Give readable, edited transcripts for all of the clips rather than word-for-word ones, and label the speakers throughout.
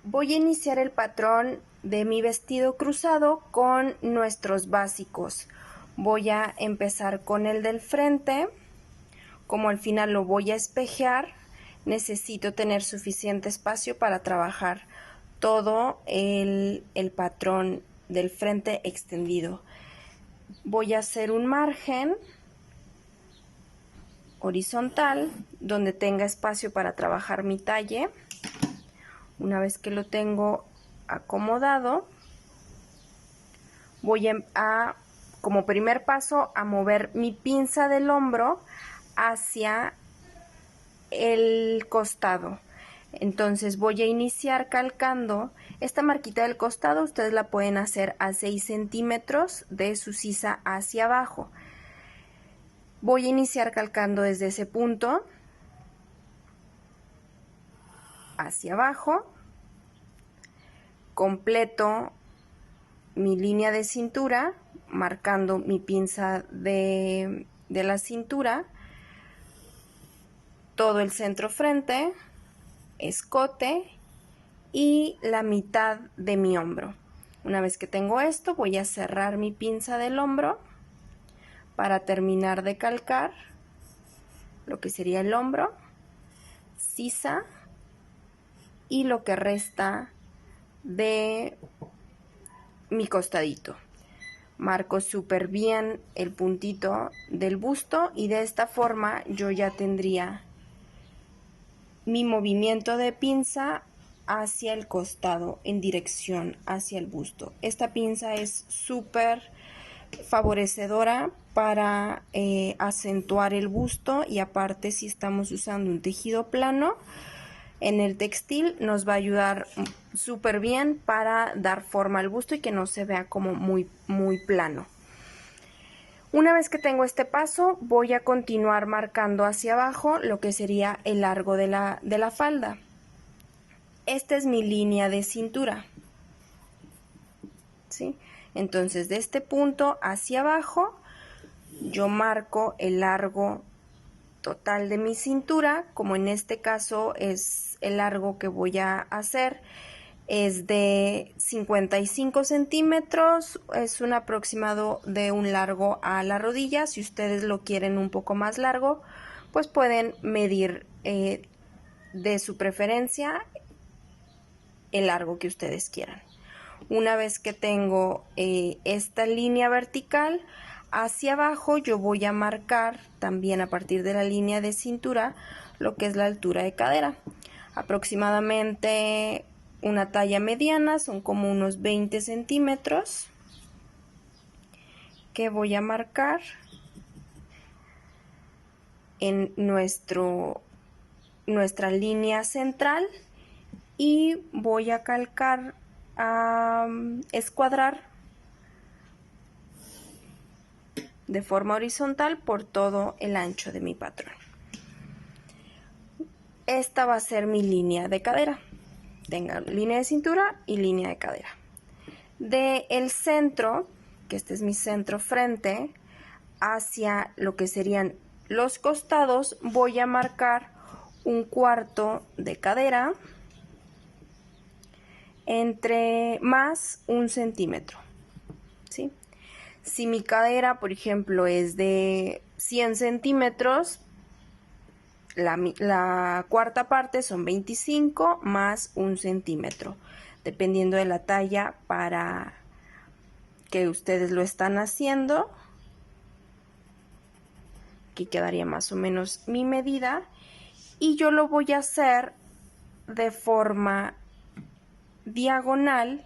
Speaker 1: Voy a iniciar el patrón de mi vestido cruzado con nuestros básicos. Voy a empezar con el del frente. Como al final lo voy a espejear, necesito tener suficiente espacio para trabajar todo el patrón del frente extendido. Voy a hacer un margen horizontal donde tenga espacio para trabajar mi talle. Una vez que lo tengo acomodado, voy a como primer paso a mover mi pinza del hombro hacia el costado. Entonces voy a iniciar calcando esta marquita del costado. Ustedes la pueden hacer a 6 centímetros de su sisa hacia abajo. Voy a iniciar calcando desde ese punto hacia abajo, completo mi línea de cintura, marcando mi pinza de la cintura, todo el centro frente, escote y la mitad de mi hombro. Una vez que tengo esto, voy a cerrar mi pinza del hombro para terminar de calcar lo que sería el hombro, sisa y lo que resta de mi costadito. Marco súper bien el puntito del busto y de esta forma yo ya tendría mi movimiento de pinza hacia el costado en dirección hacia el busto. Esta pinza es súper favorecedora para acentuar el busto, y aparte, si estamos usando un tejido plano en el textil, nos va a ayudar súper bien para dar forma al busto y que no se vea como muy plano. Una vez que tengo este paso, voy a continuar marcando hacia abajo lo que sería el largo de la falda. Esta es mi línea de cintura, ¿sí? Entonces, de este punto hacia abajo, yo marco el largo total de mi cintura. Como en este caso es el largo que voy a hacer, es de 55 centímetros, es un aproximado de un largo a la rodilla. Si ustedes lo quieren un poco más largo, pues pueden medir de su preferencia el largo que ustedes quieran. Una vez que tengo esta línea vertical hacia abajo, yo voy a marcar también a partir de la línea de cintura lo que es la altura de cadera. Aproximadamente una talla mediana, son como unos 20 centímetros que voy a marcar en nuestra línea central, y voy a calcar, a escuadrar de forma horizontal por todo el ancho de mi patrón. Esta va a ser mi línea de cadera. Tenga línea de cintura y línea de cadera. De el centro, que este es mi centro frente, hacia lo que serían los costados, voy a marcar un cuarto de cadera entre más 1 centímetro, ¿sí? Si mi cadera, por ejemplo, es de 100 centímetros, la cuarta parte son 25 más 1 centímetro, dependiendo de la talla para que ustedes lo están haciendo. Aquí quedaría más o menos mi medida, y yo lo voy a hacer de forma diagonal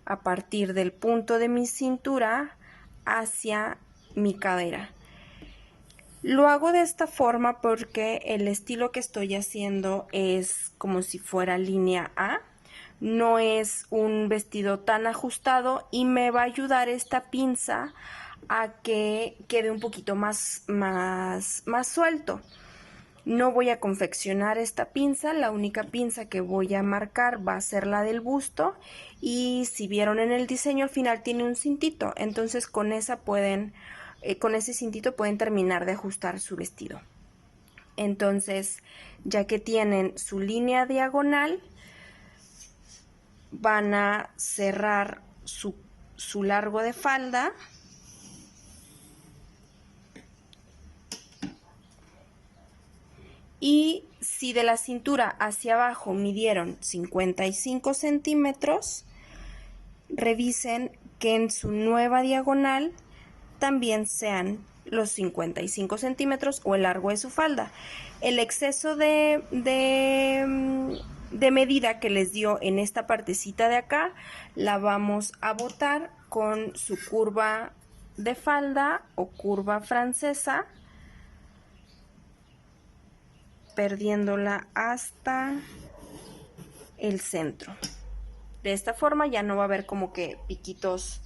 Speaker 1: a partir del punto de mi cintura hacia mi cadera. Lo hago de esta forma porque el estilo que estoy haciendo es como si fuera línea A. No es un vestido tan ajustado y me va a ayudar esta pinza a que quede un poquito más suelto. No voy a confeccionar esta pinza, la única pinza que voy a marcar va a ser la del busto, y si vieron en el diseño al final tiene un cintito, entonces con ese cintito pueden terminar de ajustar su vestido. Entonces, ya que tienen su línea diagonal, van a cerrar su largo de falda. Y si de la cintura hacia abajo midieron 55 centímetros, revisen que en su nueva diagonal también sean los 55 centímetros o el largo de su falda. El exceso de medida que les dio en esta partecita de acá la vamos a botar con su curva de falda o curva francesa, perdiéndola hasta el centro. De esta forma ya no va a haber como que piquitos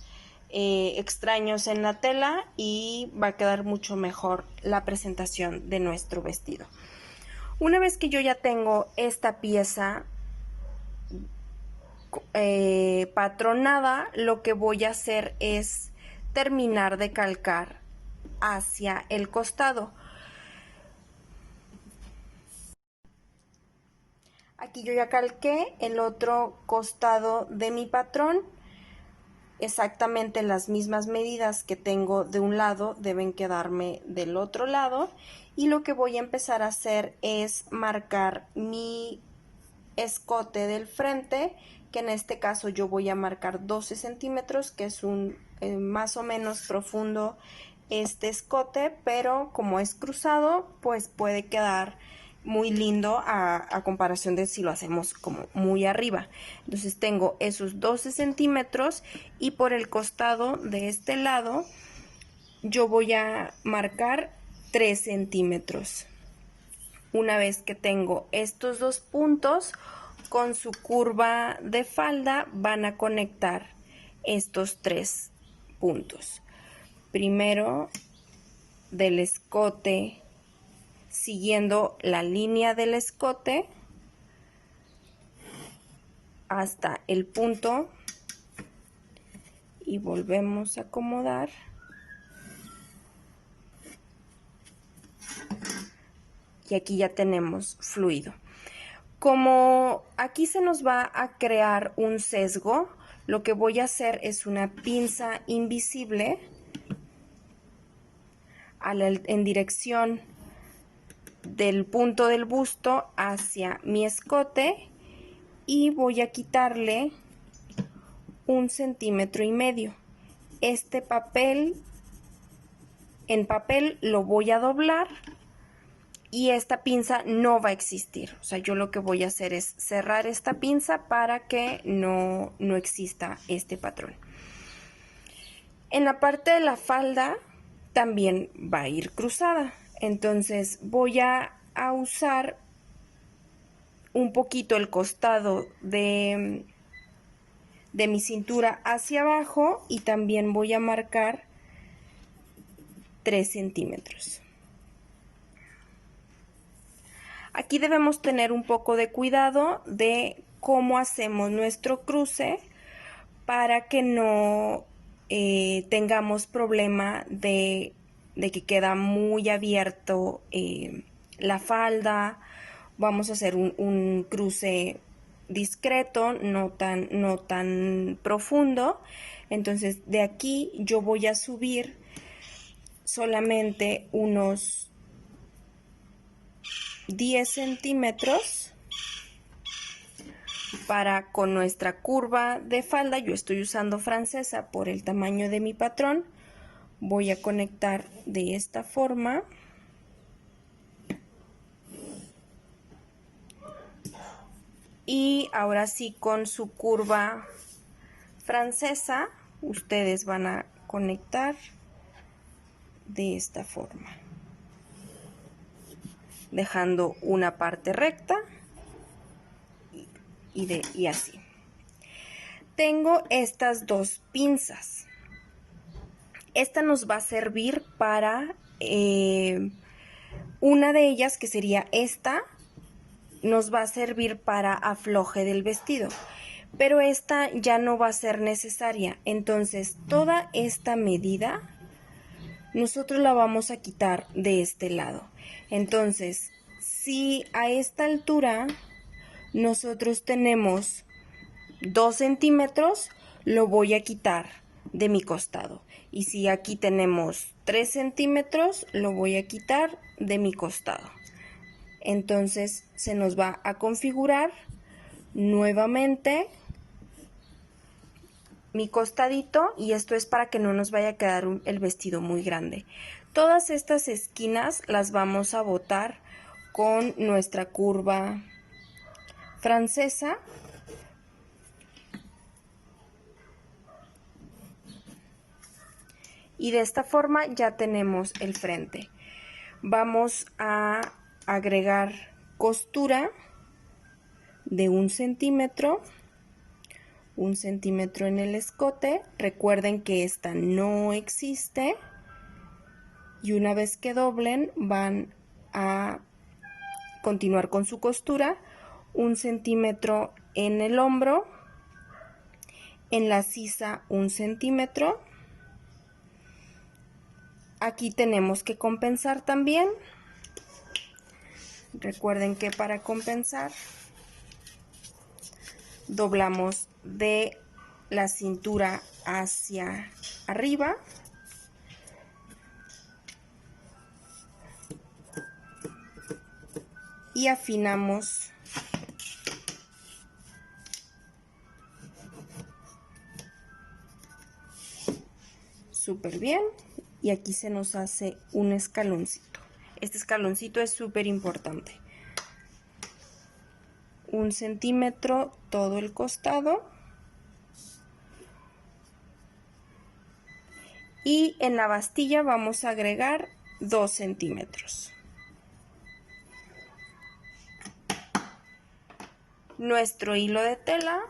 Speaker 1: extraños en la tela y va a quedar mucho mejor la presentación de nuestro vestido. Una vez que yo ya tengo esta pieza patronada, lo que voy a hacer es terminar de calcar hacia el costado. Aquí yo ya calqué el otro costado de mi patrón. Exactamente las mismas medidas que tengo de un lado deben quedarme del otro lado. Y lo que voy a empezar a hacer es marcar mi escote del frente, que en este caso yo voy a marcar 12 centímetros, que es un más o menos profundo este escote, pero como es cruzado, pues puede quedar muy lindo a comparación de si lo hacemos como muy arriba. Entonces tengo esos 12 centímetros y por el costado de este lado yo voy a marcar 3 centímetros. Una vez que tengo estos dos puntos, con su curva de falda van a conectar estos 3 puntos. Primero del escote, siguiendo la línea del escote hasta el punto y volvemos a acomodar. Y aquí ya tenemos fluido. Como aquí se nos va a crear un sesgo, lo que voy a hacer es una pinza invisible en dirección del punto del busto hacia mi escote y voy a quitarle 1,5 centímetros. Este papel, en papel lo voy a doblar y esta pinza no va a existir. O sea, yo lo que voy a hacer es cerrar esta pinza para que no exista este patrón. En la parte de la falda también va a ir cruzada. Entonces voy a usar un poquito el costado de mi cintura hacia abajo y también voy a marcar 3 centímetros. Aquí debemos tener un poco de cuidado de cómo hacemos nuestro cruce para que no tengamos problema de que queda muy abierto la falda. Vamos a hacer un cruce discreto, no tan profundo. Entonces de aquí yo voy a subir solamente unos 10 centímetros para con nuestra curva de falda. Yo estoy usando francesa por el tamaño de mi patrón. Voy a conectar de esta forma. Y ahora sí, con su curva francesa, ustedes van a conectar de esta forma, dejando una parte recta y así. Tengo estas dos pinzas. Esta nos va a servir para una de ellas, que sería esta, nos va a servir para afloje del vestido, pero esta ya no va a ser necesaria. Entonces toda esta medida nosotros la vamos a quitar de este lado. Entonces, si a esta altura nosotros tenemos 2 centímetros, lo voy a quitar de mi costado. Y si aquí tenemos 3 centímetros, lo voy a quitar de mi costado. Entonces se nos va a configurar nuevamente mi costadito, y esto es para que no nos vaya a quedar el vestido muy grande. Todas estas esquinas las vamos a botar con nuestra curva francesa. Y de esta forma ya tenemos el frente. Vamos a agregar costura de 1 centímetro. 1 centímetro en el escote. Recuerden que esta no existe. Y una vez que doblen, van a continuar con su costura. 1 centímetro en el hombro. En la sisa 1 centímetro. Aquí tenemos que compensar también. Recuerden que para compensar doblamos de la cintura hacia arriba. Y afinamos súper bien. Y aquí se nos hace un escaloncito. Este escaloncito es súper importante. 1 centímetro todo el costado. Y en la bastilla vamos a agregar 2 centímetros. Nuestro hilo de tela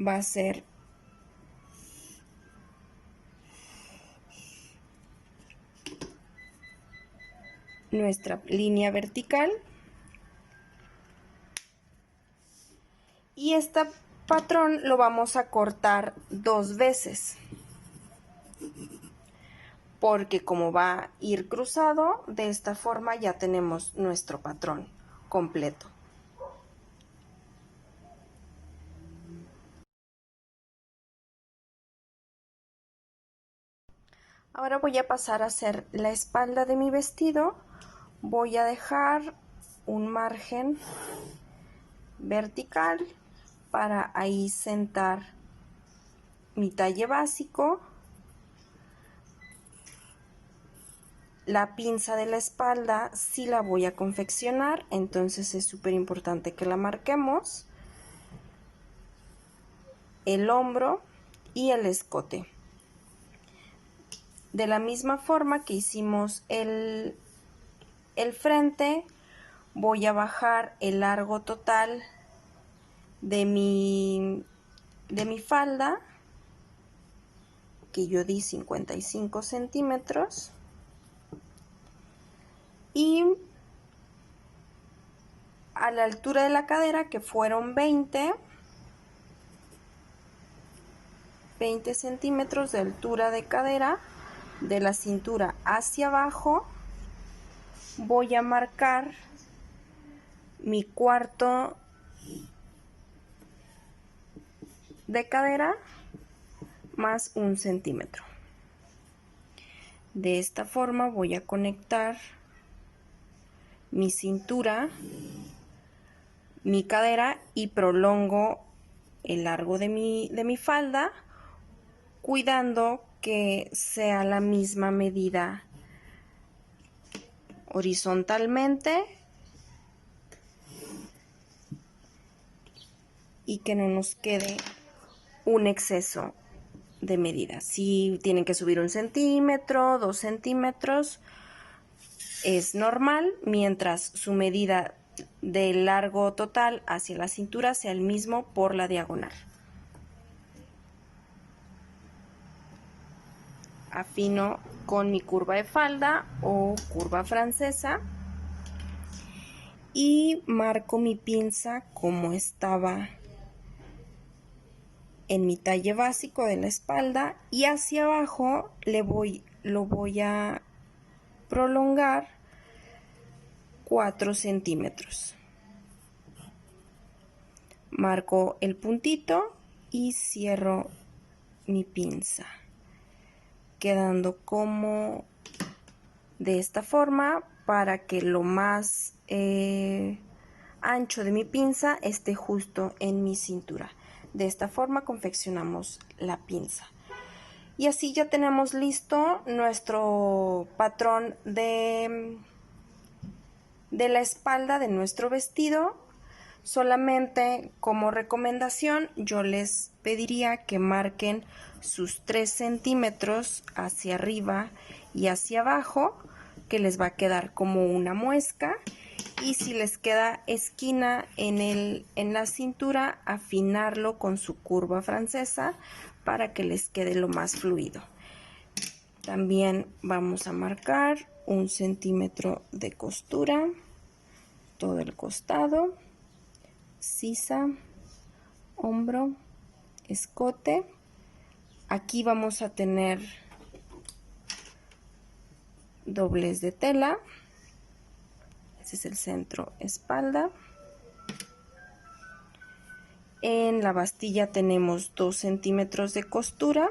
Speaker 1: va a ser nuestra línea vertical, y este patrón lo vamos a cortar 2 veces, porque como va a ir cruzado, de esta forma ya tenemos nuestro patrón completo. Ahora voy a pasar a hacer la espalda de mi vestido. Voy a dejar un margen vertical para ahí sentar mi talle básico. La pinza de la espalda sí la voy a confeccionar, entonces es súper importante que la marquemos. El hombro y el escote. De la misma forma que hicimos el frente, voy a bajar el largo total de mi falda, que yo di 55 centímetros, y a la altura de la cadera, que fueron 20 centímetros de altura de cadera, de la cintura hacia abajo, voy a marcar mi cuarto de cadera más 1 centímetro. De esta forma voy a conectar mi cintura, mi cadera, y prolongo el largo de mi falda, cuidando que sea la misma medida horizontalmente y que no nos quede un exceso de medida. Si tienen que subir 1 centímetro, 2 centímetros, es normal, mientras su medida del largo total hacia la cintura sea el mismo por la diagonal. Afino con mi curva de falda o curva francesa y marco mi pinza como estaba en mi talle básico de la espalda, y hacia abajo lo voy a prolongar 4 centímetros. marco el puntito y cierro mi pinza, quedando como de esta forma para que lo más ancho de mi pinza esté justo en mi cintura. De esta forma confeccionamos la pinza. Y así ya tenemos listo nuestro patrón de la espalda de nuestro vestido. Solamente como recomendación yo les pediría que marquen sus 3 centímetros hacia arriba y hacia abajo, que les va a quedar como una muesca. Y si les queda esquina en la cintura, afinarlo con su curva francesa para que les quede lo más fluido. También vamos a marcar 1 centímetro de costura, todo el costado, sisa, hombro, escote. Aquí vamos a tener doblez de tela. Este es el centro espalda. En la bastilla tenemos 2 centímetros de costura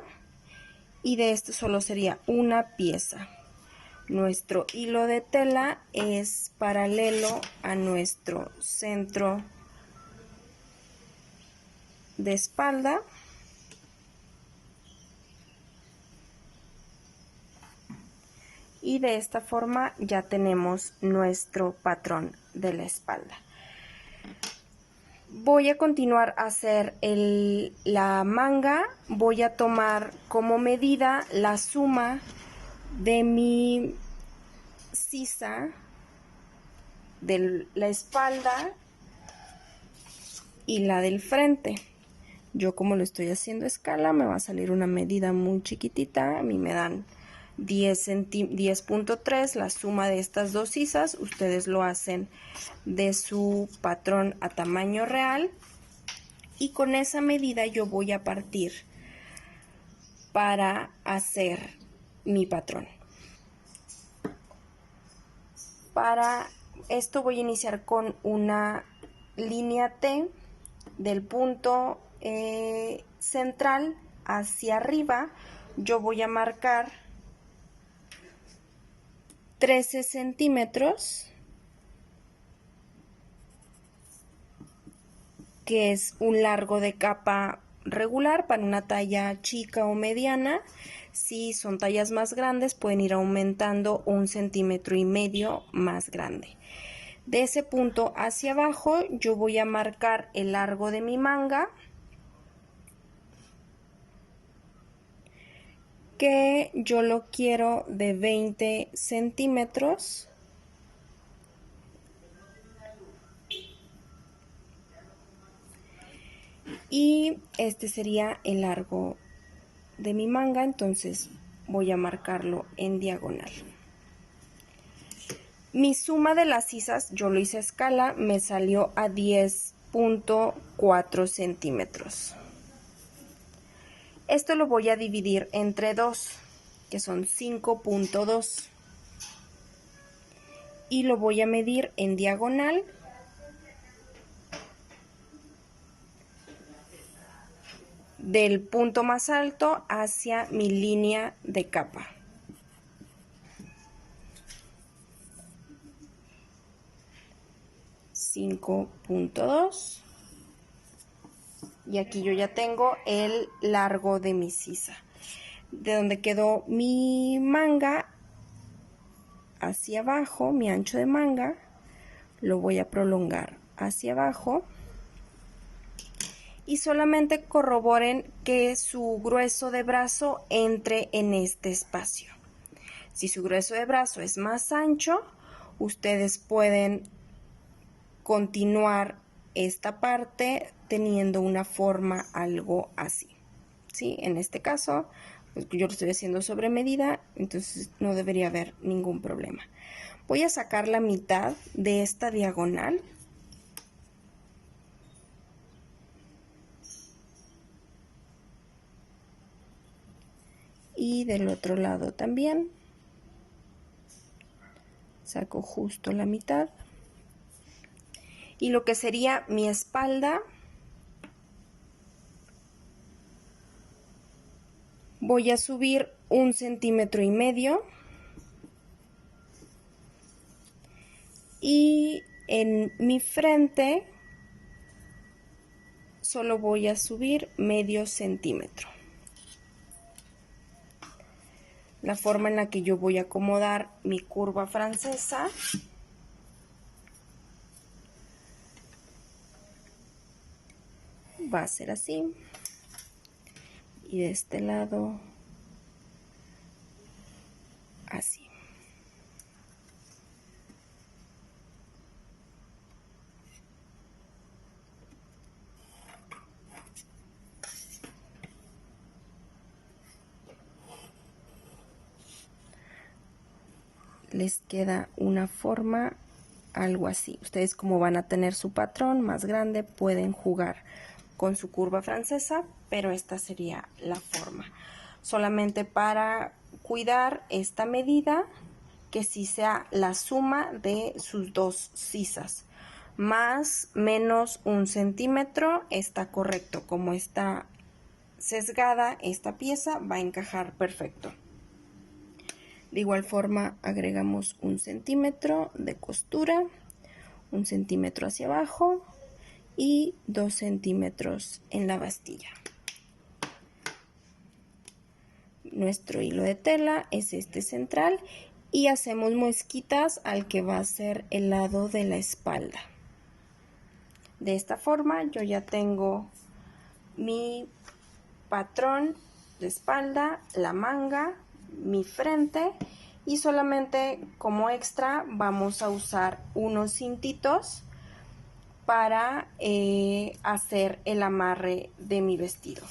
Speaker 1: y de esto solo sería una pieza. Nuestro hilo de tela es paralelo a nuestro centro de espalda. Y de esta forma ya tenemos nuestro patrón de la espalda. Voy a continuar a hacer la manga. Voy a tomar como medida la suma de mi sisa de la espalda y la del frente. Yo, como lo estoy haciendo a escala, me va a salir una medida muy chiquitita. A mí me dan 10.3 la suma de estas dos sisas. Ustedes lo hacen de su patrón a tamaño real y con esa medida yo voy a partir para hacer mi patrón. Para esto voy a iniciar con una línea T del punto central hacia arriba. Yo voy a marcar 13 centímetros, que es un largo de capa regular para una talla chica o mediana. Si son tallas más grandes, pueden ir aumentando 1,5 centímetros más grande. De ese punto hacia abajo yo voy a marcar el largo de mi manga, que yo lo quiero de 20 centímetros. Y este sería el largo de mi manga, entonces voy a marcarlo en diagonal. Mi suma de las sisas, yo lo hice a escala, me salió a 10.4 centímetros. Esto lo voy a dividir entre 2, que son 5.2. Y lo voy a medir en diagonal. Del punto más alto hacia mi línea de capa. .2 y aquí yo ya tengo el largo de mi sisa. De donde quedó mi manga hacia abajo, mi ancho de manga, lo voy a prolongar hacia abajo. Y solamente corroboren que su grueso de brazo entre en este espacio. Si su grueso de brazo es más ancho, ustedes pueden continuar esta parte teniendo una forma algo así, ¿sí? En este caso, pues yo lo estoy haciendo sobre medida, entonces no debería haber ningún problema. Voy a sacar la mitad de esta diagonal. Y del otro lado también. Saco justo la mitad. Y lo que sería mi espalda Voy a subir 1,5 centímetros y en mi frente solo voy a subir medio centímetro. La forma en la que yo voy a acomodar mi curva francesa va a ser así, y de este lado así. Les queda una forma algo así. Ustedes, como van a tener su patrón más grande, pueden jugar con su curva francesa, pero esta sería la forma. Solamente para cuidar esta medida, que sí sea la suma de sus dos sisas. Más menos 1 centímetro está correcto. Como está sesgada esta pieza, va a encajar perfecto. De igual forma agregamos 1 centímetro de costura, 1 centímetro hacia abajo y 2 centímetros en la bastilla. Nuestro hilo de tela es este central y hacemos muesquitas al que va a ser el lado de la espalda. De esta forma yo ya tengo mi patrón de espalda, la manga, mi frente, y solamente como extra vamos a usar unos cintitos para hacer el amarre de mi vestido.